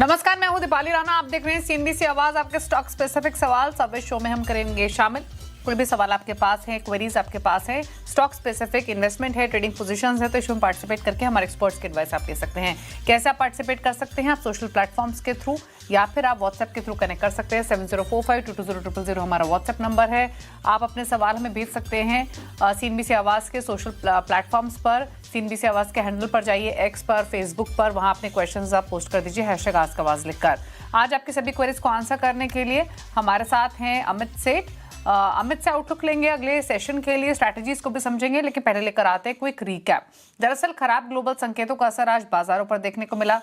नमस्कार, मैं हूं दीपाली राणा। आप देख रहे हैं सीएनबीसी आवाज। आपके स्टॉक स्पेसिफिक सवाल सब इस शो में हम करेंगे शामिल। कोई भी सवाल आपके पास है, क्वेरीज आपके पास है, स्टॉक स्पेसिफिक इन्वेस्टमेंट है, ट्रेडिंग पोजीशंस है, तो इसमें पार्टिसिपेट करके हमारे एक्सपर्ट्स की एडवाइस आप ले सकते हैं। कैसे आप पार्टिसिपेट कर सकते हैं? आप सोशल प्लेटफॉर्म्स के थ्रू या फिर आप व्हाट्सएप के थ्रू कनेक्ट कर सकते हैं। 7045220000 हमारा व्हाट्सएप नंबर है। आप अपने सवाल हमें भेज सकते हैं सीएनबीसी आवाज के सोशल प्लेटफॉर्म्स पर। सीएनबीसी आवाज के हैंडल पर जाइए, एक्स पर, फेसबुक पर, वहां अपने क्वेश्चंस आप पोस्ट कर दीजिए #आस्क-आवाज लिखकर। आज आपकी सभी क्वेरीज को आंसर करने के लिए हमारे साथ हैं अमित सेठ। अमित से आउटलुक लेंगे अगले सेशन के लिए, स्ट्रैटेजीज को भी समझेंगे, लेकिन पहले लेकर आते हैं क्विक रीकैप। दरअसल खराब ग्लोबल संकेतों का असर आज बाजारों पर देखने को मिला।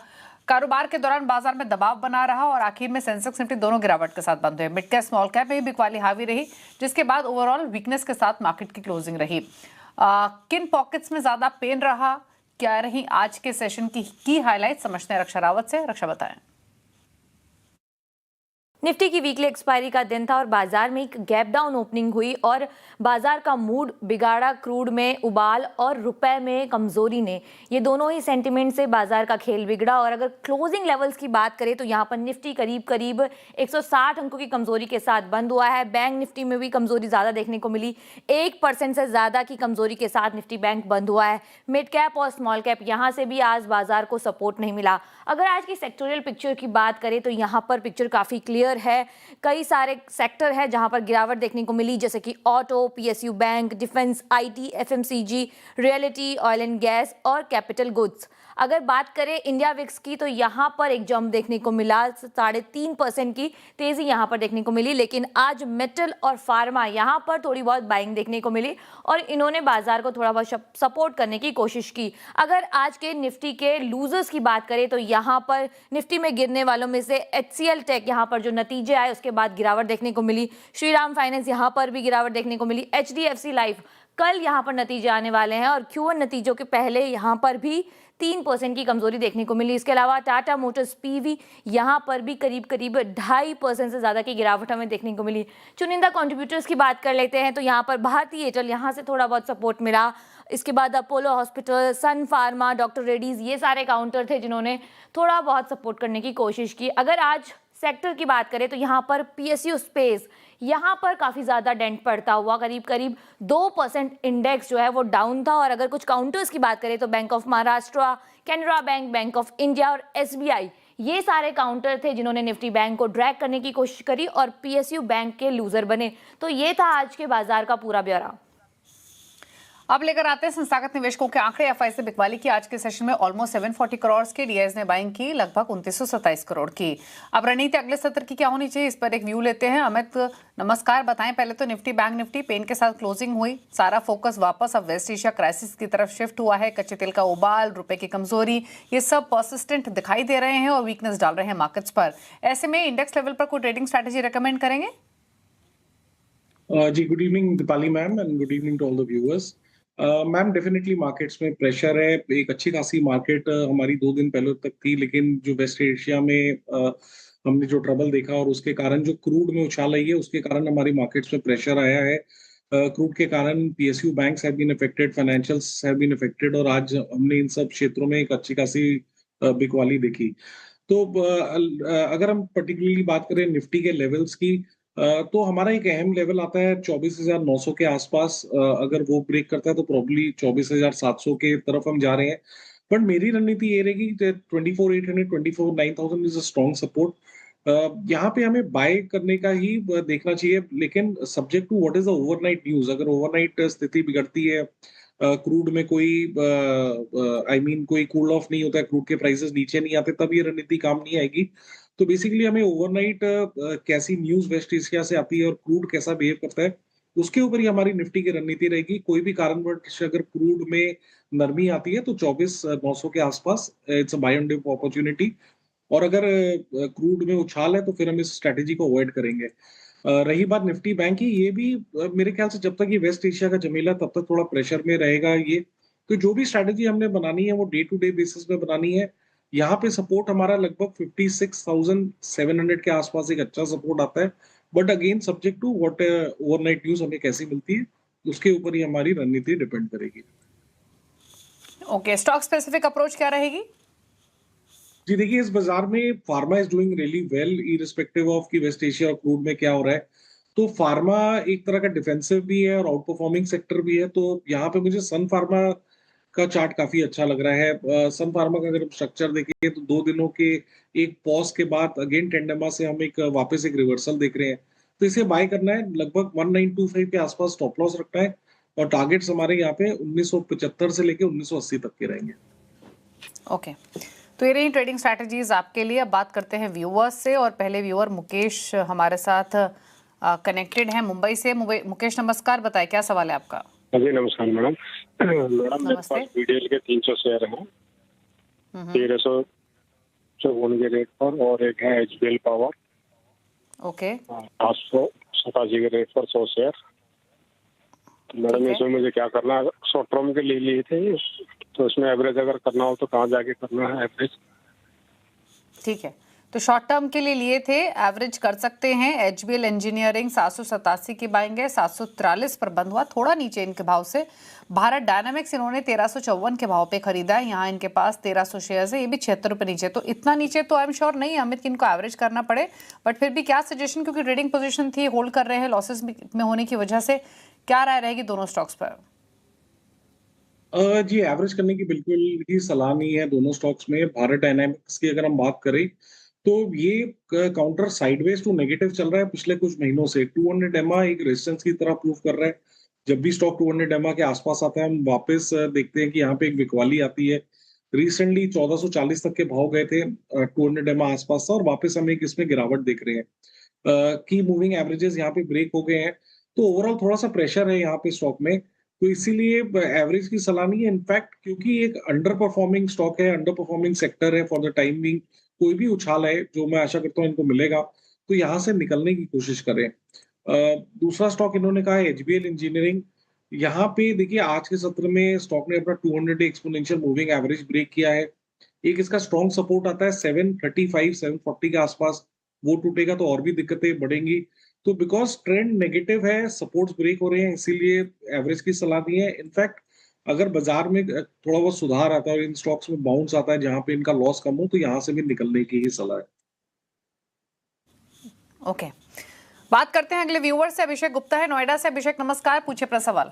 कारोबार के दौरान बाजार में दबाव बना रहा और आखिर में सेंसेक्स निफ्टी दोनों गिरावट के साथ बंद हुए। मिड कैप स्मॉल कैप में भी बिकवाली हावी रही, जिसके बाद ओवरऑल वीकनेस के साथ मार्केट की क्लोजिंग रही। किन पॉकेट्स में ज्यादा पेन रहा, क्या रही आज के सेशन की हाईलाइट, समझते हैं रक्षा रावत से। रक्षा बताएं। निफ्टी की वीकली एक्सपायरी का दिन था और बाजार में एक गैप डाउन ओपनिंग हुई और बाजार का मूड बिगाड़ा क्रूड में उबाल और रुपए में कमजोरी ने। ये दोनों ही सेंटिमेंट से बाजार का खेल बिगड़ा। और अगर क्लोजिंग लेवल्स की बात करें तो यहाँ पर निफ्टी करीब 160 अंकों की कमजोरी के साथ बंद हुआ है। बैंक निफ्टी में भी कमजोरी ज्यादा देखने को मिली, 1% से ज्यादा की कमजोरी के साथ निफ्टी बैंक बंद हुआ है। मिड कैप और स्मॉल कैप यहाँ से भी आज बाजार को सपोर्ट नहीं मिला। अगर आज की सेक्टोरियल पिक्चर की बात करें तो यहाँ पर पिक्चर काफी क्लियर है। कई सारे सेक्टर है जहां पर गिरावट देखने को मिली, जैसे कि auto, PSU bank, defence, IT, FMCG, reality, oil and gas और कैपिटल गुड्स। अगर बात करें इंडिया विक्स की तो यहां पर एक जंप देखने को मिला, 3.5% की तेजी यहां पर देखने को मिली। लेकिन आज मेटल और फार्मा यहां पर थोड़ी बहुत बाइंग देखने को मिली और इन्होंने बाजार को थोड़ा बहुत सपोर्ट करने की कोशिश की। अगर आज के निफ्टी के लूजर्स की बात करें तो यहां पर निफ्टी में गिरने वालों में से एचसीएल टेक, यहां पर जो नतीजे आए उसके बाद गिरावट देखने को मिली। श्रीराम फाइनेंस यहां पर भी गिरावट देखने को मिली। एचडीएफसी लाइफ, कल यहां पर नतीजे आने वाले हैं और Q1 नतीजों के पहले यहां पर भी 3% की कमजोरी देखने को मिली। इसके अलावा टाटा मोटर्स पीवी यहां पर भी करीब 2.5% से ज्यादा की गिरावट हमें देखने को मिली। चुनिंदा कंट्रीब्यूटर्स की बात कर लेते हैं तो यहां पर भारती एयरटेल यहां से थोड़ा बहुत सपोर्ट मिला। इसके बाद अपोलो हॉस्पिटल, सन फार्मा, डॉक्टर रेड्डीज, ये सारे काउंटर थे जिन्होंने थोड़ा बहुत सपोर्ट करने की कोशिश की। अगर आज सेक्टर की बात करें तो यहाँ पर पीएसयू स्पेस, यहाँ पर काफ़ी ज़्यादा डेंट पड़ता हुआ करीब 2% इंडेक्स जो है वो डाउन था। और अगर कुछ काउंटर्स की बात करें तो bank of Maharashtra, Canara bank, bank of India और एसबीआई, ये सारे काउंटर थे जिन्होंने निफ्टी बैंक को ड्रैग करने की कोशिश करी और पीएसयू बैंक के लूजर बने। तो ये था आज के बाजार का पूरा ब्यौरा। अब लेकर आते हैं संस्थागत निवेशकों के आंकड़े। एफआई से बिकवाली की आज के सेशन में ऑलमोस्ट 740 करोड़ की, डीआईएस ने बाइंग की लगभग 2927 करोड़ की। अब रणनीति अगले सत्र की क्या होनी चाहिए, इस पर एक व्यू लेते हैं। अमित नमस्कार, बताएं। पहले तो निफ्टी बैंक निफ्टी पेन के साथ क्लोजिंग हुई, सारा फोकस वापस अब वेस्ट एशिया क्राइसिस की तरफ शिफ्ट हुआ है। कच्चे तेल का उबाल, रुपए की कमजोरी, ये सब परसिस्टेंट दिखाई दे रहे हैं और वीकनेस डाल रहे हैं मार्केट्स पर। ऐसे में इंडेक्स लेवल पर कोई ट्रेडिंग स्ट्रैटेजी रिकमेंड करेंगे? जी, good evening Deepali ma'am and good evening to all the viewers. Ma'am, definitely markets में प्रेशर है। एक अच्छी खासी मार्केट हमारी 2 दिन पहले तक थी, लेकिन जो वेस्ट एशिया में हमने जो ट्रबल देखा और उसके कारण जो क्रूड में उछाल आई है, उसके कारण हमारी मार्केट्स में प्रेशर आया है। क्रूड के कारण PSU banks have been affected, financials have been affected और आज हमने इन सब क्षेत्रों में एक अच्छी खासी बिकवाली देखी। तो अगर हम पर्टिकुलरली बात करें निफ्टी के लेवल्स की, तो हमारा एक अहम लेवल आता है 24,900 के आसपास। अगर वो ब्रेक करता है तो प्रॉब्ली 24,700 के तरफ हम जा रहे हैं। बट मेरी रणनीति ये रहेगी कि 24,800, 24,900 इज अ स्ट्रॉन्ग सपोर्ट। यहाँ पे हमें बाय करने का ही देखना चाहिए, लेकिन subject to what is the overnight news. अगर ओवरनाइट स्थिति बिगड़ती है, क्रूड में कोई कोई कूल ऑफ नहीं होता है, क्रूड के प्राइसेस नीचे नहीं आते, तब ये रणनीति काम नहीं आएगी। तो बेसिकली हमें ओवरनाइट कैसी न्यूज वेस्ट एशिया से आती है और क्रूड कैसा बिहेव करता है, उसके ऊपर ही हमारी निफ्टी की रणनीति रहेगी। कोई भी कारणवश अगर क्रूड में नरमी आती है तो 24,900 के आसपास it's a buy and dip opportunity. और अगर क्रूड में उछाल है तो फिर हम इस स्ट्रेटेजी को अवॉइड करेंगे। रही बात निफ्टी बैंक की, ये भी मेरे ख्याल से जब तक ये वेस्ट एशिया का झमेला, तब तक थोड़ा प्रेशर में रहेगा ये। तो जो भी स्ट्रेटेजी हमने बनानी है वो डे टू डे बेसिस पे बनानी है। यहाँ पे सपोर्ट हमारा लगभग 56,700 के आसपास एक अच्छा सपोर्ट आता है। But again subject to what overnight news हमें कैसी मिलती है, उसके ऊपर ही हमारी रणनीति डिपेंड करेगी। ओके, स्टॉक स्पेसिफिक अप्रोच क्या रहेगी? जी देखिए, इस बाजार में pharma is doing really well irrespective of कि वेस्ट एशिया और क्रूड में क्या हो रहा है। तो फार्मा एक तरह का डिफेंसिव भी है और आउट परफॉर्मिंग सेक्टर भी है। तो यहाँ पे मुझे सन फार्मा का चार्ट काफी अच्छा लग रहा है। सन फार्मा का अगर हम स्ट्रक्चर देखें तो 2 दिनों के एक पॉज के बाद अगेन टेंडेमा से हम एक वापस एक रिवर्सल देख रहे हैं। तो इसे बाय करना है, लगभग 1925 के आसपास स्टॉप लॉस रखना है और टारगेट्स हमारे यहाँ पे 1975 से लेके 1980 तक के रहेंगे। ओके, तो ये रही ट्रेडिंग स्ट्रैटेजीज आपके लिए। अब बात करते हैं व्यूअर्स से और पहले व्यूअर मुकेश हमारे साथ कनेक्टेड हैं मुंबई से। मुकेश नमस्कार, बताएं क्या सवाल है आपका। जी नमस्कार मैडम। मैडम मेरे नमस्ते। पास बीडीएल के 300 शेयर हैं, 1354 के रेट पर, और एक है एचबीएल पावर ओके 887 के रेट पर 100 शेयर। तो मैडम ठीक है। इसमें मुझे क्या करना है? शॉर्ट टर्म के लिए थे, तो इसमें एवरेज अगर करना हो तो कहाँ जाके करना है एवरेज? ठीक है, तो शॉर्ट टर्म के लिए लिए थे, एवरेज कर सकते हैं। एचबीएल इंजीनियरिंग 787 की बाइंग है, 743 पर बंद हुआ, थोड़ा नीचे इनके भाव से। भारत डायनामिक्स इन्होंने 1354 के भाव पे खरीदा है, यहाँ इनके पास 1300 शेयर्स है, ये भी 76 रुपये नीचे। तो इतना नीचे तो आई एम श्योर नहीं अमित कि इनको एवरेज करना पड़े, बट फिर भी क्या सजेशन, क्योंकि ट्रेडिंग पोजीशन थी, होल्ड कर रहे हैं लॉसेस में होने की वजह से, क्या राय रहेगी दोनों स्टॉक्स पर? जी एवरेज करने की बिल्कुल ही सलाह नहीं है दोनों स्टॉक्स में। भारत डायनामिक्स की अगर हम बात करें तो ये काउंटर साइडवेज टू नेगेटिव चल रहा है पिछले कुछ महीनों से। 200 एमआ एक रेजिस्टेंस की तरह प्रूव कर रहा है। जब भी स्टॉक 200 एमआ के आसपास आता है हम वापस देखते हैं कि यहाँ पे एक बिकवाली आती है। रिसेंटली 1440 तक के भाव गए थे, 200 एमआ आसपास था और वापस हम एक इसमें गिरावट देख रहे हैं। की मूविंग एवरेजेस यहाँ पे ब्रेक हो गए हैं, तो ओवरऑल थोड़ा सा प्रेशर है यहाँ पे स्टॉक में। तो इसीलिए एवरेज की सलाह नहीं है, इनफैक्ट क्योंकि एक अंडर परफॉर्मिंग स्टॉक है, अंडर परफॉर्मिंग सेक्टर है फॉर द टाइम बिंग। कोई भी उछाल है जो मैं आशा करता हूँ इनको मिलेगा, तो यहाँ से निकलने की कोशिश करें। दूसरा स्टॉक इन्होंने कहा है एचबीएल इंजीनियरिंग। यहाँ पे देखिए आज के सत्र में स्टॉक ने अपना 200 day exponential moving average break किया है। एक इसका स्ट्रॉन्ग सपोर्ट आता है 735 740 के आसपास, वो टूटेगा तो और भी दिक्कतें बढ़ेंगी। तो बिकॉज ट्रेंड नेगेटिव है, सपोर्ट्स ब्रेक हो रहे हैं, इसीलिए एवरेज की सलाह दी है। इनफैक्ट अगर बाजार में थोड़ा बहुत सुधार आता है और इन स्टॉक्स में बाउंस आता है जहां पे इनका लॉस कम हो, तो यहाँ से भी निकलने की ही सलाह है। ओके, बात करते हैं अगले व्यूअर से। अभिषेक गुप्ता है नोएडा से। अभिषेक नमस्कार, पूछिए अपना सवाल।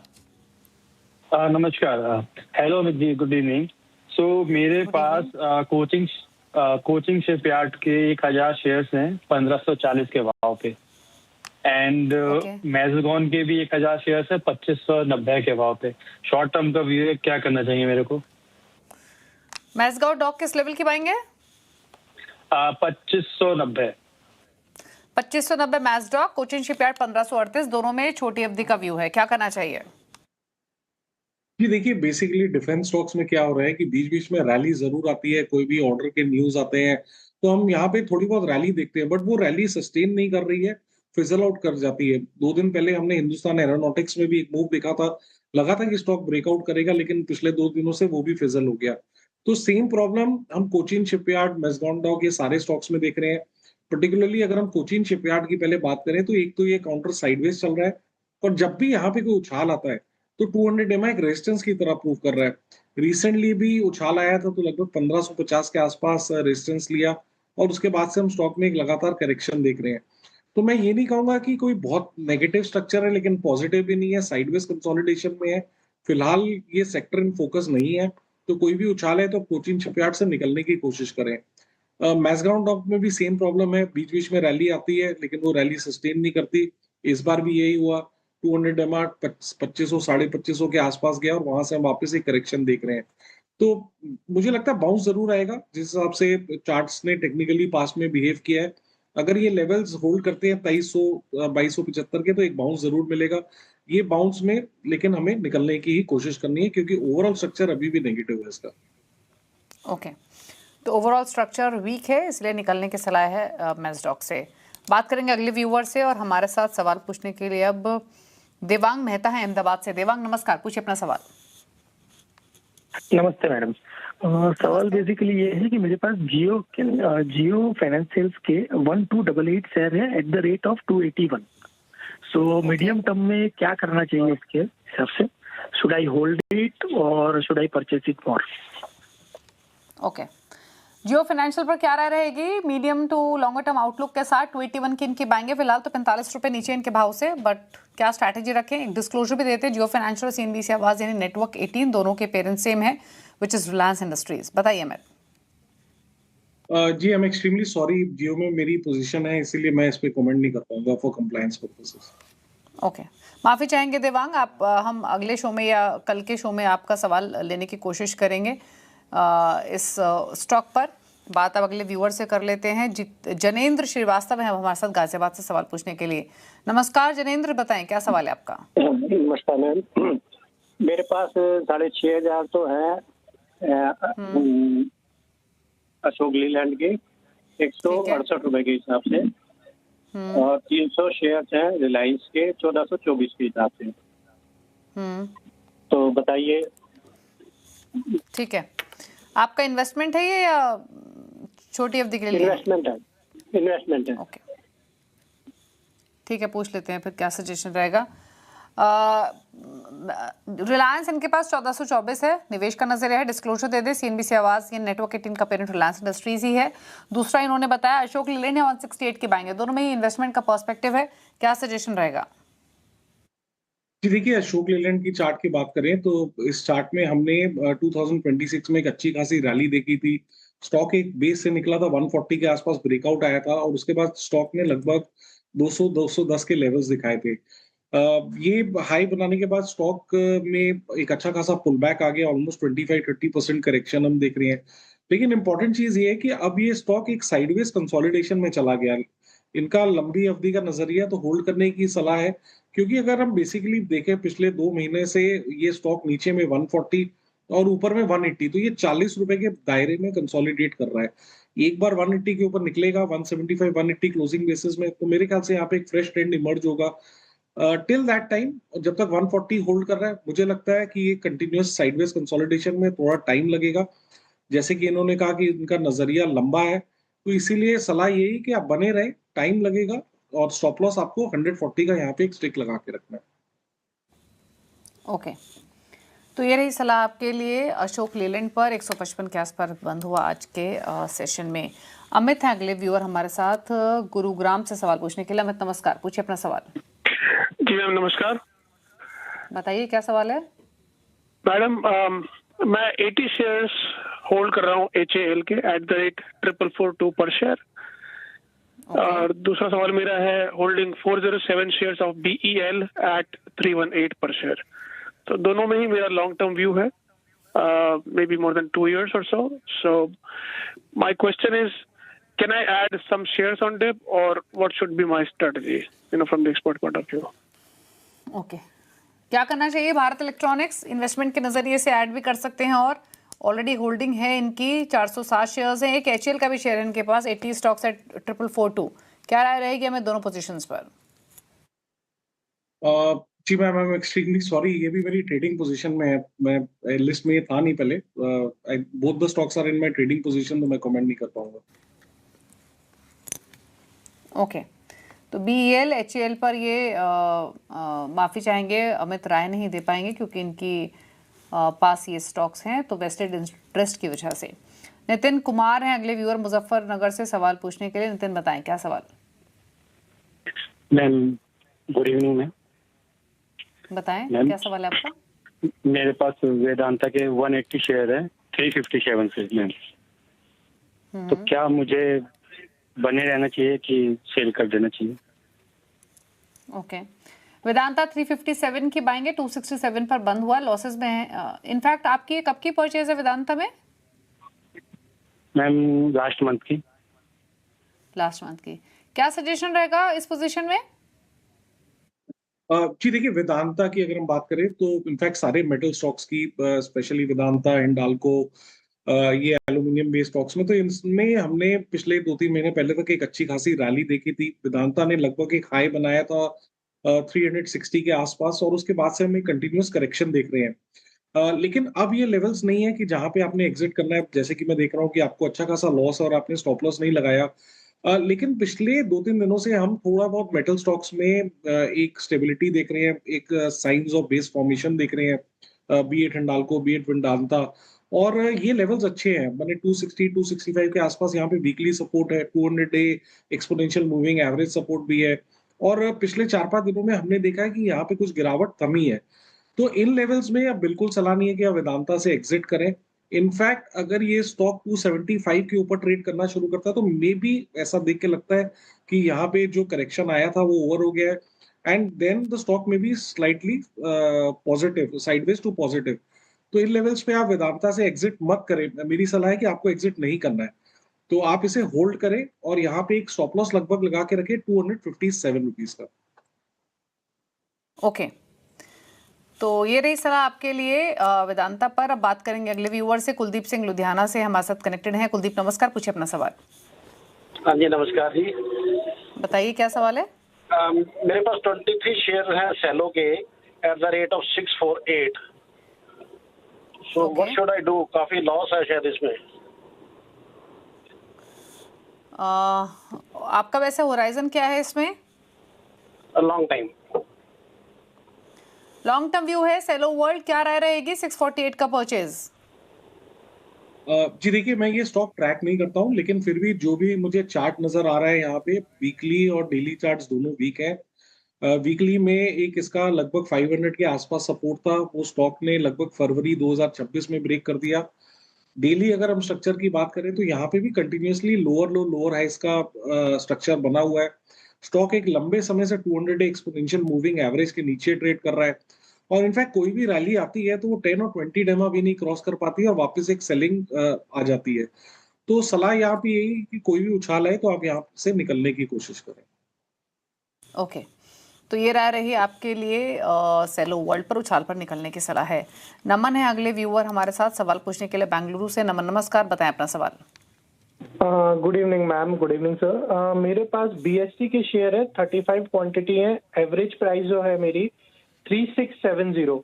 नमस्कार। Hello Amit ji, good evening. सो मेरे पास कोचिंग शिपयार्ड के 1000 शेयर्स हैं 1540 के भाव पे, एंड मैज़गॉन के भी 1000 शेयर्स है 2590 के भाव पे। शॉर्ट टर्म का व्यू है, क्या करना चाहिए मेरे को? मैज़गॉन डॉक किस लेवल की बाइंग है? 2590। 2590 मैज़डॉक, कोचिन शिपयार्ड 1538, दोनों में छोटी अवधि का व्यू है, क्या करना चाहिए? जी देखिए, बेसिकली डिफेंस स्टॉक्स में क्या हो रहा है कि बीच बीच में रैली जरूर आती है, कोई भी ऑर्डर के न्यूज आते हैं तो हम यहाँ पे थोड़ी बहुत रैली देखते हैं, बट वो रैली सस्टेन नहीं कर रही है, फिजल आउट कर जाती है। 2 दिन पहले हमने हिंदुस्तान एरोनॉटिक्स में भी एक मूव देखा था, लगा था कि स्टॉक ब्रेकआउट करेगा, लेकिन पिछले 2 दिनों से वो भी फिजल हो गया। तो सेम प्रॉब्लम हम कोचिन शिपयार्ड, मैज़गॉन डॉक, ये सारे स्टॉक्स में देख रहे हैं। पर्टिकुलरली अगर हम कोचिन शिपयार्ड की पहले बात करें तो एक तो ये काउंटर साइडवेज चल रहा है, और जब भी यहाँ पे कोई उछाल आता है तो 200 एमआ एक रेजिस्टेंस की तरह प्रूव कर रहा है। रिसेंटली भी उछाल आया था तो लगभग 1550 के आसपास रेजिस्टेंस लिया, और उसके बाद से हम स्टॉक में एक लगातार करेक्शन देख रहे हैं। तो मैं ये नहीं कहूंगा कि कोई बहुत नेगेटिव स्ट्रक्चर है, लेकिन पॉजिटिव भी नहीं है, साइडवेज कंसोलिडेशन में है। फिलहाल ये सेक्टर इन फोकस नहीं है, तो कोई भी उछाल है तो कोचिन शिपयार्ड से निकलने की कोशिश करें। मैज़गॉन डॉक में भी सेम प्रॉब्लम है, बीच बीच में रैली आती है लेकिन वो रैली सस्टेन नहीं करती। इस बार भी यही हुआ, 200 एमआ 2500 2550 के आसपास गया और वहां से हम वापस एक करेक्शन देख रहे हैं। तो मुझे लगता है बाउंस जरूर आएगा जिस हिसाब से चार्ट्स ने टेक्निकली पास्ट में बिहेव किया है। अगर ये लेवल्स होल्ड करते हैं 2300 2275 के, तो एक बाउंस जरूर मिलेगा ये बाउंस में, लेकिन हमें निकलने की ही कोशिश करनी है क्योंकि ओवरऑल स्ट्रक्चर अभी भी नेगेटिव है इसका। ओके, तो ओवरऑल स्ट्रक्चर वीक है, इसलिए निकलने की सलाह है मैज़डॉक से। बात करेंगे अगले व्यूअर से और हमारे साथ सवाल पूछने के लिए अब देवांग मेहता है अहमदाबाद से। देवांग नमस्कार, पूछिए अपना सवाल। नमस्ते मैडम। सवाल बेसिकली ये है कि मेरे पास जियो फाइनेंशियल्स के 1288 शेयर है at the rate of 281। So medium term में क्या करना चाहिए इसके हिसाब से? शुड आई होल्ड इट और should I purchase it more? Okay, Jio financial पर क्या राय रहेगी medium to longer term outlook के साथ? 281 की इनकी बाएंगे फिलहाल तो 45 रुपए नीचे इनके भाव से, बट क्या स्ट्रैटेजी रखें? एक डिस्क्लोजर भी देते हैं, जियो फाइनेंशियल और सीएनबीसी आवाज यानी नेटवर्क 18 दोनों के पेरेंट सेम है, विच इज रिलायंस इंडस्ट्रीज। बताइए अमित। जी आई एम एक्सट्रीमली सॉरी, जियो में मेरी पोजीशन है इसीलिए मैं इस पे कमेंट नहीं कर पाऊंगा फॉर कंप्लायंस पर्पसेस। ओके, माफी चाहेंगे देवांग, आप हम अगले शो में या कल के शो में आपका सवाल लेने की कोशिश करेंगे इस स्टॉक पर। बात अब अगले व्यूअर से कर लेते हैं। जनेंद्र श्रीवास्तव है हमारे साथ गाजियाबाद से सवाल पूछने के लिए। नमस्कार जनेंद्र, बताएं क्या सवाल है आपका? नमस्कार मैम, मेरे पास 6,500 तो है अशोक लीलैंड के 168 रुपए के हिसाब से, और 300 शेयर हैं रिलायंस के 1424 के हिसाब से। तो बताइए। ठीक है, आपका इन्वेस्टमेंट है ये या छोटी अवधि के लिए? इन्वेस्टमेंट है। ओके, ठीक है, पूछ लेते हैं फिर क्या सजेशन रहेगा। रिलायंस इनके पास 1424 है, निवेश का नजरिया है, डिस्क्लोजर दे दे। सीएनबीसी आवाज ये नेटवर्क 18 का पेरेंट रिलायंस इंडस्ट्रीज ही है। दूसरा इन्होंने बताया अशोक लीलैंड है 168 के बाएंगे, दोनों में ही इन्वेस्टमेंट का पर्सपेक्टिव है, क्या सजेशन रहेगा? जी देखिए, अशोक लीलैंड की चार्ट की बात करें तो इस चार्ट में हमने 2026 में एक अच्छी खासी रैली देखी थी। स्टॉक एक बेस से निकला था, 140 के आसपास ब्रेकआउट आया था और उसके बाद स्टॉक ने लगभग 200-210 के लेवल्स दिखाए थे। ये हाई बनाने के बाद स्टॉक में एक अच्छा खासा पुल बैक आ गया, ऑलमोस्ट 25-30% करेक्शन हम देख रहे हैं। लेकिन इंपॉर्टेंट चीज ये है कि अब ये स्टॉक एक साइडवेज कंसोलिडेशन में चला गया। इनका लंबी अवधि का नजरिया तो होल्ड करने की सलाह है, क्योंकि अगर हम बेसिकली देखें पिछले 2 महीने से ये स्टॉक नीचे में 140 और ऊपर में 180, तो ये 40 रुपए के दायरे में कंसोलिडेट कर रहा है। एक बार 180 के ऊपर निकलेगा 175 180 क्लोजिंग बेसिस में, तो मेरे ख्याल से यहाँ पे एक फ्रेश ट्रेंड इमर्ज होगा। टिल दैट टाइम जब तक 140 होल्ड कर रहा है, मुझे लगता है कि ये कंटिन्यूअस साइडवेज कंसोलिडेशन में थोड़ा टाइम लगेगा। जैसे कि इन्होंने कहा कि इनका नजरिया लंबा है, तो इसीलिए सलाह यही कि आप बने रहे, टाइम लगेगा और स्टॉप लॉस आपको 140 का यहाँ पे एक स्टिक लगा के रखना है। ओके, तो ये रही सलाह आपके लिए। अशोक लीलैंड पर 155 के आसपास बंद हुआ आज के सेशन में। अमित है अगले व्यूअर हमारे साथ गुरुग्राम से सवाल पूछने के लिए। अमित नमस्कार, पूछिए अपना सवाल। जी मैम नमस्कार। बताइए क्या सवाल है? मैडम मैं 80 शेयर्स होल्ड कर रहा हूँ HAL के @442 पर शेयर। और दूसरा सवाल मेरा है होल्डिंग 407 शेयर्स ऑफ BEL @318 पर शेयर। तो दोनों में ही मेरा लॉन्ग टर्म व्यू है, may be more than 2 years or so. So my question is, can I add some shares on dip or what should be my strategy, from the expert point of view? Okay, क्या करना चाहिए? Bharat electronics investment के नजरिए से add भी कर सकते हैं और ऑलरेडी होल्डिंग है इनकी 407 शेयर्स हैं। एक HAL का भी शेयर है इनके पास, 80 स्टॉक्स एट 442। क्या राय रहेगी हमें दोनों पोजीशंस पर? जी ma'am, I am extremely sorry, ये भी मेरी ट्रेडिंग पोजीशन में है। मैं लिस्ट में ये था नहीं पहले। Both the stocks are in my trading position, तो मैं कमेंट नहीं कर पाऊंगा। ओके, तो BEL HAL पर ये माफ़ी चाहेंगे, अमित राय नहीं दे पाएंगे क्योंकि इनकी पास ये स्टॉक्स हैं, तो वेस्टेड इंटरेस्ट की वजह से। नितिन कुमार हैं अगले व्यूअर मुजफ्फरनगर से सवाल पूछने के लिए। नितिन बताएं क्या सवाल? Ma'am good evening ma'am. बताएं क्या सवाल है आपका? मेरे पास वेदांता के 180 शेयर है 357 से मैम। तो क्या मुझे बने रहना चाहिए कि सेल कर देना चाहिए? ओके, वेदांता 357 की बाएंगे, 267 पर बंद हुआ, लॉसेस में है। इनफैक्ट आपकी कब की परचेज है वेदांता में? मैम लास्ट मंथ की। लास्ट मंथ की। क्या सजेशन रहेगा इस पोजीशन में? जी देखिए, वेदांता की अगर हम बात करें तो इनफैक्ट सारे मेटल स्टॉक्स की, स्पेशली वेदांता, हिंडाल्को, ये एल्यूमिनियम बेस्ड स्टॉक्स में, तो इनमें हमने पिछले 2-3 महीने पहले तक एक अच्छी खासी रैली देखी थी। वेदांता ने लगभग एक हाई बनाया था 360 के आसपास और उसके बाद से हम एक कंटिन्यूअस करेक्शन देख रहे हैं। लेकिन अब ये लेवल्स नहीं है कि जहां पे आपने एग्जिट करना है। जैसे कि मैं देख रहा हूँ कि आपको अच्छा खासा लॉस और आपने स्टॉप लॉस नहीं लगाया। लेकिन पिछले 2-3 दिनों से हम थोड़ा बहुत मेटल स्टॉक्स में एक स्टेबिलिटी देख रहे हैं, एक साइंस ऑफ बेस फॉर्मेशन देख रहे हैं, B it Hindalco, B it Vedanta. और ये लेवल्स अच्छे हैं, मैंने 260 265 के आसपास यहाँ पे वीकली सपोर्ट है, 200 day exponential moving average support भी है, और पिछले 4-5 दिनों में हमने देखा है कि यहाँ पे कुछ गिरावट थमी है। तो इन लेवल्स में अब बिल्कुल सलाह नहीं है कि आप वेदांता से एग्जिट करें। इनफैक्ट अगर ये स्टॉक 275 के ऊपर ट्रेड करना शुरू करता है तो मे बी ऐसा देख के लगता है कि यहाँ पे जो करेक्शन आया था वो ओवर हो गया है, and then the stock may be slightly positive, sideways to positive. तो इन लेवल्स पे आप वेदांता से एग्जिट मत करें, मेरी सलाह है कि आपको एग्जिट नहीं करना है, तो आप इसे होल्ड करें और यहाँ पे एक स्टॉप लॉस लगभग लगा के रखें 257 रुपीज का। ओके, तो ये रही सलाह आपके लिए वेदांता पर। अब बात करेंगे अगले व्यूअर से, कुलदीप सिंह लुधियाना से हमारे साथ कनेक्टेड हैं। कुलदीप नमस्कार, पूछिए अपना सवाल। हाँ जी नमस्कार जी। बताइए क्या सवाल है। मेरे पास 23 शेयर हैं सेलो के eight the rate of 648। So what should I do? काफी लॉस है शायद इसमें। आपका वैसे होराइजन क्या है इसमें? Long time, long term view है। सेलो वर्ल्ड क्या राय रहेगी 648 का परचेज? जी देखिए, मैं ये स्टॉक ट्रैक नहीं करता हूँ, लेकिन फिर भी जो भी मुझे चार्ट नजर आ रहा है यहाँ पे, वीकली और डेली चार्ट्स दोनों वीक है। वीकली में एक इसका लगभग 500 के आसपास सपोर्ट था, वो स्टॉक ने लगभग फरवरी 2026 में ब्रेक कर दिया। डेली अगर हम स्ट्रक्चर की बात करें तो यहाँ पे भी कंटिन्यूअसली लोअर लो लोअर हाइस का स्ट्रक्चर बना हुआ है। स्टॉक एक लंबे समय से 200 डे एक्सपोनेंशियल मूविंग एवरेज के नीचे ट्रेड कर रहा है, और इनफैक्ट कोई भी रैली आती है तो वो 10 और 20 डेमा भी नहीं क्रॉस कर पाती है और वापस एक सेलिंग आ जाती है। तो सलाह यहाँ पे यही कि कोई भी उछाल है तो आप यहाँ से निकलने की कोशिश करें। ओके, तो ये राय रही आपके लिए सेलो वर्ल्ड पर उछाल पर निकलने की सलाह है। नमन है अगले व्यूअर हमारे साथ सवाल पूछने के लिए बेंगलुरु से। नमन नमस्कार, बताएं अपना सवाल। Good evening ma'am, good evening sir. मेरे पास BSC के शेयर है, 35 क्वांटिटी है, एवरेज प्राइस जो है मेरी 3670।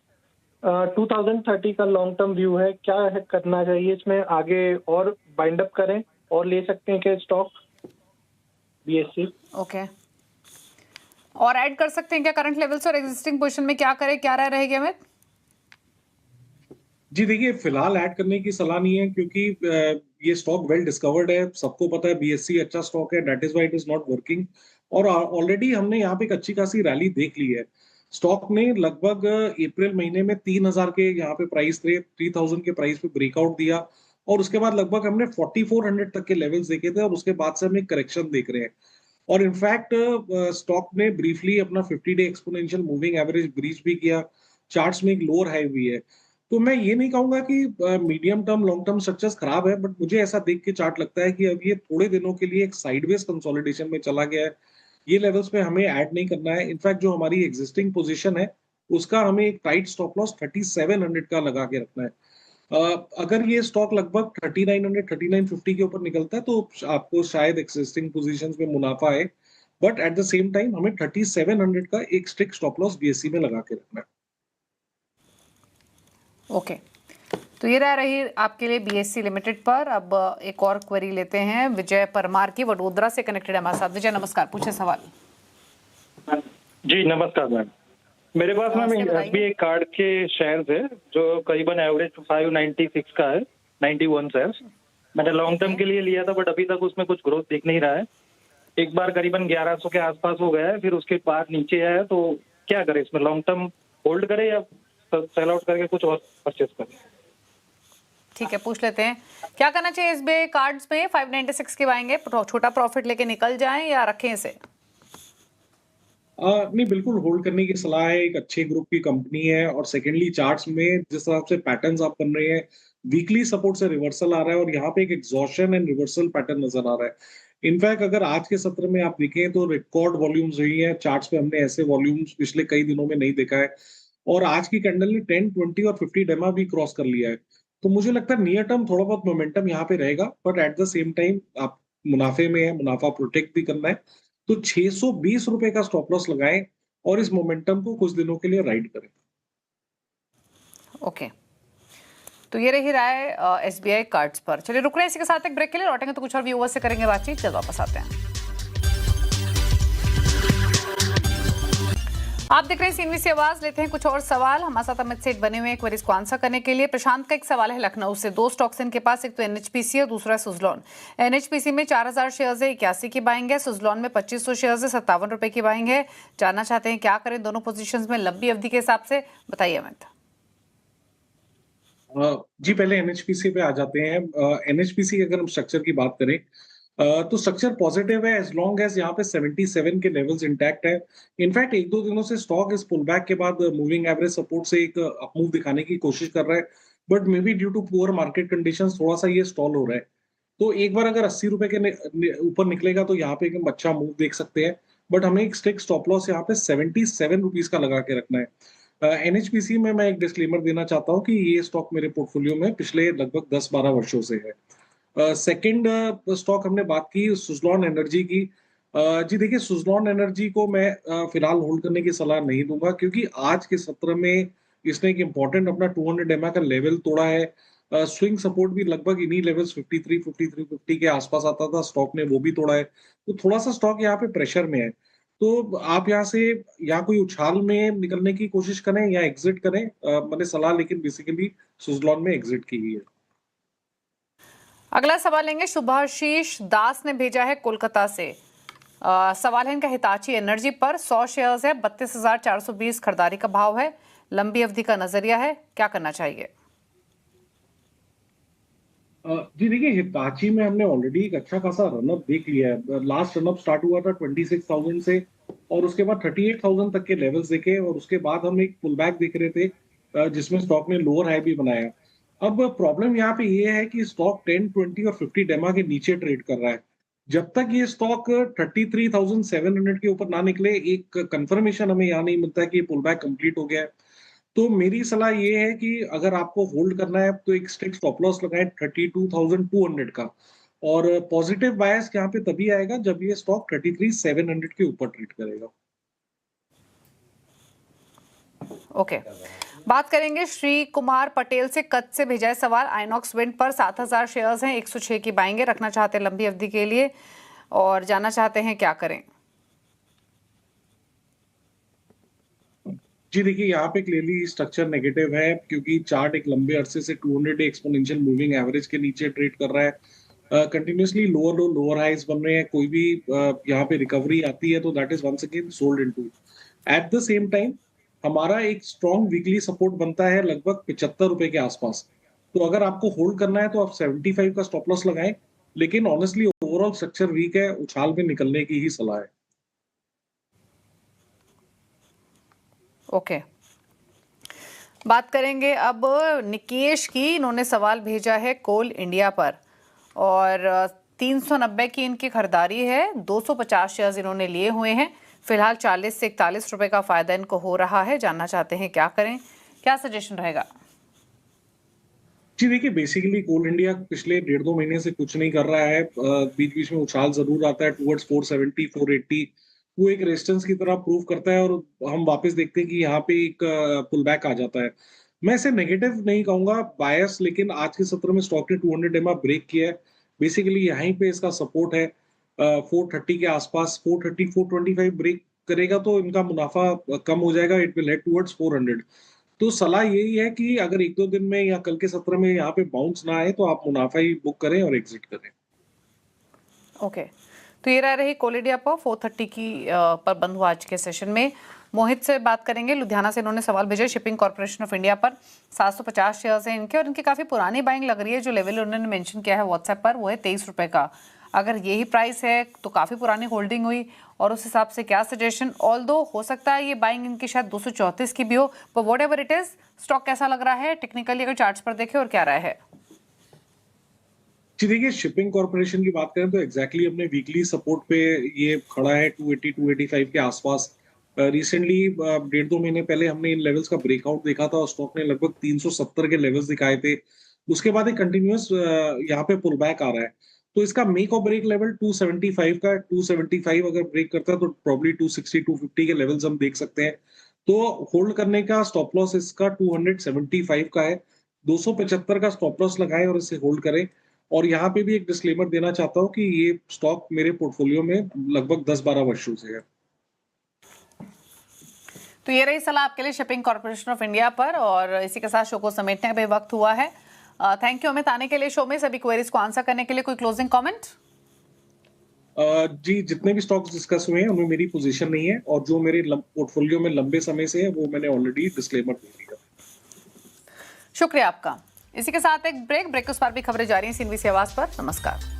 2030 का लॉन्ग टर्म व्यू है, क्या है करना चाहिए इसमें? आगे और बाइंड अप करें और ले सकते हैं क्या स्टॉक BSC? ओके, और ऐड कर सकते हैं क्या करंट लेवल से, और एग्जिस्टिंग पोजीशन में क्या करें, क्या राय रहेगी अमित? जी देखिए, फिलहाल ऐड करने की सलाह नहीं है, क्योंकि ये स्टॉक वेल डिस्कवर्ड है, सबको पता है BSC अच्छा स्टॉक है, that is why it is not working. और ऑलरेडी हमने यहाँ पे एक अच्छी खासी रैली देख ली है। स्टॉक ने लगभग अप्रैल महीने में 3000 के यहाँ पे प्राइस थे, 3000 के प्राइस पे ब्रेकआउट दिया, और उसके बाद लगभग हमने 4400 तक के लेवल्स देखे थे, और उसके बाद से हम एक करेक्शन देख रहे हैं। और इनफैक्ट स्टॉक ने ब्रीफली अपना 50 day exponential moving average breach भी किया, चार्ट्स में एक लोअर हाई हुई है। तो मैं ये नहीं कहूंगा कि medium term long term structures खराब है, बट मुझे ऐसा देख के चार्ट लगता है कि अब ये थोड़े दिनों के लिए एक साइडवेज कंसोलिडेशन में चला गया है। ये लेवल्स पे हमें ऐड नहीं करना है। इनफैक्ट जो हमारी एग्जिस्टिंग पोजीशन है उसका हमें एक टाइट स्टॉप लॉस 3700 का लगा के रखना है। अगर ये स्टॉक लगभग 3900 3950 के ऊपर निकलता है तो आपको शायद एक्सिस्टिंग पोजीशंस में मुनाफा है, but at the same time हमें 3700 का एक स्ट्रिक्ट स्टॉप लॉस BSC में लगा के रखना है। ओके, तो ये रही आपके लिए BSC लिमिटेड पर। अब एक और क्वेरी लेते हैं विजय परमार की, वडोदरा से कनेक्टेड है हमारे साथ। विजय नमस्कार, पूछे सवाल। जी नमस्कार मैम, मेरे पास मैम SBI कार्ड के शेयर्स है जो करीबन एवरेज 596 का है, 91 शेयर्स। मैंने लॉन्ग टर्म के लिए लिया था, बट अभी तक उसमें कुछ ग्रोथ दिख नहीं रहा है। एक बार करीबन 1100 के आसपास हो गया है, फिर उसके बाद नीचे आया, तो क्या करें इसमें? लॉन्ग टर्म होल्ड करें या सेल आउट करके कुछ और परचेस करें? ठीक है, पूछ लेते हैं क्या करना चाहिए SBI कार्ड्स में। 596 के आएंगे, छोटा प्रॉफिट लेके निकल जाएं या रखें इसे? नहीं, बिल्कुल होल्ड करने की सलाह है। एक अच्छे ग्रुप की कंपनी है, और सेकेंडली चार्ट्स में जिस तरह से पैटर्न्स आप बन रहे हैं, वीकली सपोर्ट से रिवर्सल आ रहा है, और यहाँ पे एक एग्जॉशन एंड रिवर्सल पैटर्न नजर आ रहा है। इनफैक्ट अगर आज के सत्र में आप देखें तो रिकॉर्ड वॉल्यूम्स हुई है चार्ट्स पे, हमने ऐसे वॉल्यूम्स पिछले कई दिनों में नहीं देखा है, और आज की कैंडल ने 10, 20 और 50 डेमा भी क्रॉस कर लिया है। तो मुझे लगता है नियर टर्म थोड़ा बहुत मोमेंटम यहाँ पे रहेगा, but at the same time आप मुनाफे में है, मुनाफा प्रोटेक्ट भी करना है, तो 620 रुपए का स्टॉप लॉस लगाएं और इस मोमेंटम को कुछ दिनों के लिए राइड करें। ओके, तो ये रही राय SBI कार्ड्स पर। चलिए रुक रहे हैं इसी के साथ एक ब्रेक के लिए, लौटेंगे तो कुछ और व्यूअर्स से करेंगे बातचीत। चलो वापस आते हैं। आप देख रहे हैं सीएनबीसी आवाज। लेते हैं कुछ और सवाल। हमारे साथ अमित सेठ बने हुए हैं क्वेरीज को आंसर करने के लिए। प्रशांत का एक सवाल है लखनऊ से। दो स्टॉक्स इनके पास, एक तो एनएचपीसी और दूसरा सुजलॉन। एनएचपीसी में 4000 शेयर्स है, 81 की बाइंग है। सुजलॉन में 2500 शेयर्स है, 57 रुपए की बाइंग है। जानना चाहते हैं क्या करें दोनों पोजीशंस में लंबी अवधि के हिसाब से, बताइए अमित। जी पहले एनएचपीसी पे आ जाते हैं। एनएचपीसी की अगर हम स्ट्रक्चर की बात करें तो स्ट्रक्चर पॉजिटिव है एज लॉन्ग एज यहाँ पे 77 के लेवल्स इंटैक्ट है। इनफैक्ट एक दो दिनों से स्टॉक इस पुल बैक के बाद मूविंग एवरेज सपोर्ट से एक अपमूव दिखाने की कोशिश कर रहा है, but may be due to poor market conditions थोड़ा सा ये स्टॉल हो रहा है। तो एक बार अगर 80 रुपए के ऊपर निकलेगा तो यहाँ पे एक अच्छा मूव देख सकते हैं, बट हमें एक स्ट्रिक्ट स्टॉप लॉस यहाँ पे 77 रुपीज का लगा के रखना है। एनएचपीसी में मैं एक डिस्क्लेमर देना चाहता हूँ कि ये स्टॉक मेरे पोर्टफोलियो में पिछले लगभग 10-12 वर्षों से है। सेकंड स्टॉक हमने बात की सुजलॉन एनर्जी की। जी देखिए, सुजलॉन एनर्जी को मैं फिलहाल होल्ड करने की सलाह नहीं दूंगा, क्योंकि आज के सत्र में इसने एक इम्पोर्टेंट अपना 200 एमए का लेवल तोड़ा है। स्विंग सपोर्ट भी लगभग इन्हीं लेवल्स 53-50 के आसपास आता था, स्टॉक ने वो भी तोड़ा है। तो थोड़ा सा स्टॉक यहाँ पे प्रेशर में है। तो आप यहाँ से या कोई उछाल में निकलने की कोशिश करें या एग्जिट करें। मैंने सलाह लेकिन बेसिकली सुजलॉन में एग्जिट की ही है। अगला सवाल लेंगे। शुभाशीष दास ने भेजा है कोलकाता से। सवाल है इनका हिताची एनर्जी पर। 100 शेयर्स है, 32,420 खरीदारी का भाव है, लंबी अवधि का नजरिया है, क्या करना चाहिए? जी देखिए, हिताची में हमने ऑलरेडी एक अच्छा खासा रनअप देख लिया है। लास्ट रनअप स्टार्ट हुआ था 26,000 से और उसके बाद 38,000 तक के लेवल्स देखे और उसके बाद हम एक पुल बैक देख रहे थे जिसमें स्टॉक ने लोअर हाई भी बनाया। अब प्रॉब्लम यहाँ पे ये है कि स्टॉक 10, 20 और 50 डेमा के नीचे ट्रेड कर रहा है। जब तक ये स्टॉक 33,700 के ऊपर ना निकले, एक कंफर्मेशन हमें यहाँ नहीं मिलता है कि ये पुल बैक कंप्लीट हो गया है। तो मेरी सलाह ये है कि अगर आपको होल्ड करना है तो एक स्ट्रिक्ट स्टॉप लॉस लगाएं 32,200 का, और पॉजिटिव बायस यहाँ पे तभी आएगा जब ये स्टॉक 33,700 के ऊपर ट्रेड करेगा। ओके, बात करेंगे श्री कुमार पटेल से। कच्छ से भेजा है सवाल। आइनॉक्स विंड पर 7,000 शेयर्स हैं, 106 की बाइंग है, रखना चाहते हैं लंबी अवधि के लिए और जानना चाहते हैं क्या करें। जी देखिए, यहाँ पे क्लियरली स्ट्रक्चर नेगेटिव है, क्योंकि चार्ट एक लंबे अरसे से 200 डे एक्सपोनेंशियल मूविंग एवरेज के नीचे ट्रेड कर रहा है। Continuously lower low lower highs बन रहे हैं। कोई भी यहाँ पे रिकवरी आती है तो that is once again sold into. At the same time हमारा एक स्ट्रॉन्ग वीकली सपोर्ट बनता है लगभग 75 रुपए के आसपास। तो अगर आपको होल्ड करना है तो आप 75 का स्टॉप लॉस लगाएं, लेकिन ऑनेस्टली ओवरऑल स्ट्रक्चर वीक है, उछाल में निकलने की ही सलाह है। ओके, बात करेंगे अब निकेश की। इन्होंने सवाल भेजा है कोल इंडिया पर और 390 की इनकी खरीदारी है। 250 शेयर्स इन्होंने लिए हुए हैं। फिलहाल 40 से 41 रुपए का फायदा इनको हो रहा है। जानना चाहते हैं क्या करें, क्या सजेशन रहेगा? जी देखिए, बेसिकली कोल इंडिया पिछले 1.5-2 महीने से कुछ नहीं कर रहा है। बीच बीच में उछाल जरूर आता है टुवर्ड्स 470, 480। वो एक रेजिस्टेंस की तरह प्रूव करता है और हम वापस देखते हैं कि यहाँ पे एक पुल बैक आ जाता है। मैं इसे नेगेटिव नहीं कहूंगा, बायस, लेकिन आज के सत्र में स्टॉक ने 200 डेमा ब्रेक किया है। बेसिकली यहीं पे इसका सपोर्ट है 430 के आसपास। 430, 425 ब्रेक करेगा तो इनका मुनाफा कम हो जाएगा, इट विल हेड टुवर्ड्स 400। तो सलाह यही है कि अगर 1-2 दिन में या कल के सत्र में यहाँ पे बाउंस ना आए तो आप मुनाफा ही बुक करें और एग्जिट करें। ओके, तो ये रही कोल इंडिया पर 430 की पर बंद हुआ आज के सेशन में। मोहित से बात करेंगे। लुधियाना से इन्होंने सवाल भेजा। शिपिंग कॉर्पोरेशन ऑफ इंडिया पर 750 शेयर्स हैं इनके और इनकी काफी पुरानी बाइंग लग रही है। जो लेवल उन्होंने मेंशन किया है व्हाट्सएप पर वो है 23 रुपए का। अगर यही प्राइस है तो काफी पुरानी होल्डिंग हुई और उस हिसाब से क्या सजेशन? ऑल्दो हो सकता है ये बाइंग इनकी शायद 234 की भी हो, पर what ever it is, stock कैसा लग रहा है टेक्निकली अगर चार्ट्स पर देखें और क्या राय है? जी देखिए, शिपिंग कॉर्पोरेशन की बात करें तो एग्जैक्टली अपने वीकली सपोर्ट पे ये खड़ा है 280, 285 के आसपास। रिसेंटली 1.5-2 महीने पहले हमने इन लेवल्स का ब्रेकआउट देखा था और स्टॉक ने लगभग 370 के लेवल्स दिखाए थे। उसके बाद एक कंटिन्यूअस यहाँ पे पुल बैक आ रहा है। तो इसका मेक और ब्रेक लेवल 275 का। 275 अगर ब्रेक करता है तो प्रॉब्ली 260, 250 के लेवल्स हम देख सकते हैं। तो होल्ड करने का स्टॉप लॉस इसका 275 का है। 275 का स्टॉप लॉस लगाएं और इसे होल्ड करें। और यहाँ पे भी एक डिस्क्लेमर देना चाहता हूँ कि ये स्टॉक मेरे पोर्टफोलियो में लगभग 10-12 वर्षों से है। तो ये रही सलाह आपके लिए शिपिंग कॉर्पोरेशन ऑफ इंडिया पर, और इसी के साथ शो को समेटने का भी वक्त हुआ है। थैंक यू अमित आने के लिए शो में, सभी क्वेरीज को आंसर करने के लिए। कोई क्लोजिंग कमेंट? जी, जितने भी स्टॉक्स डिस्कस हुए हैं उनमें मेरी पोजीशन नहीं है, और जो मेरे पोर्टफोलियो में लंबे समय से है वो मैंने ऑलरेडी डिस्क्लेमर दे दिया। शुक्रिया आपका। इसी के साथ एक ब्रेक के उस पर भी खबरें जारी हैं CNBC आवाज पर। नमस्कार।